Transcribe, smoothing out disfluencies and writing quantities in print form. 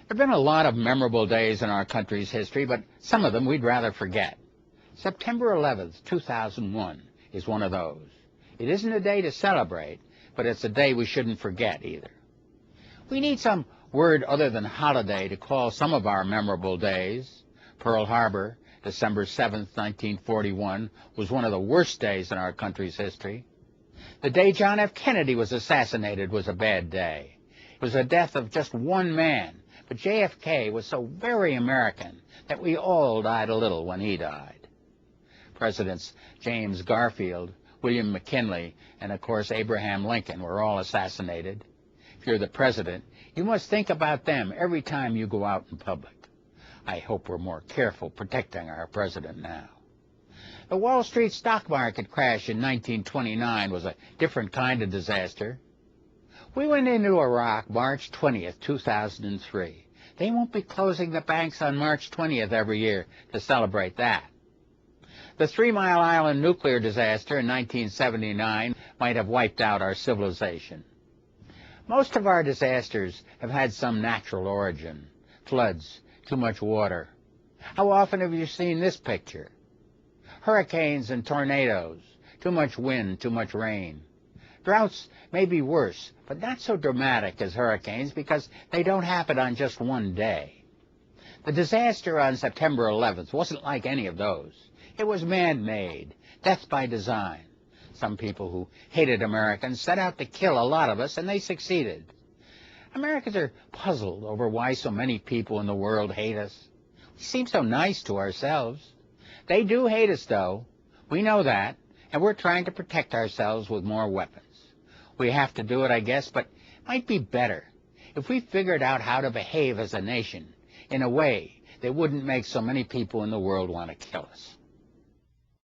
There have been a lot of memorable days in our country's history, but some of them we'd rather forget. September 11th, 2001 is one of those. It isn't a day to celebrate, but it's a day we shouldn't forget either. We need some word other than holiday to call some of our memorable days. Pearl Harbor, December 7th, 1941, was one of the worst days in our country's history. The day John F. Kennedy was assassinated was a bad day. It was the death of just one man, but JFK was so very American that we all died a little when he died. Presidents James Garfield, William McKinley, and of course Abraham Lincoln were all assassinated. If you're the president, you must think about them every time you go out in public. I hope we're more careful protecting our president now. The Wall Street stock market crash in 1929 was a different kind of disaster. We went into Iraq March 20th, 2003. They won't be closing the banks on March 20th every year to celebrate that. The 3 Mile Island nuclear disaster in 1979 might have wiped out our civilization. Most of our disasters have had some natural origin. Floods, too much water. How often have you seen this picture? Hurricanes and tornadoes, too much wind, too much rain. Droughts may be worse, but not so dramatic as hurricanes because they don't happen on just one day. The disaster on September 11th wasn't like any of those. It was man-made, death by design. Some people who hated Americans set out to kill a lot of us, and they succeeded. Americans are puzzled over why so many people in the world hate us. We seem so nice to ourselves. They do hate us, though. We know that, and we're trying to protect ourselves with more weapons. We have to do it, I guess, but it might be better if we figured out how to behave as a nation in a way that wouldn't make so many people in the world want to kill us.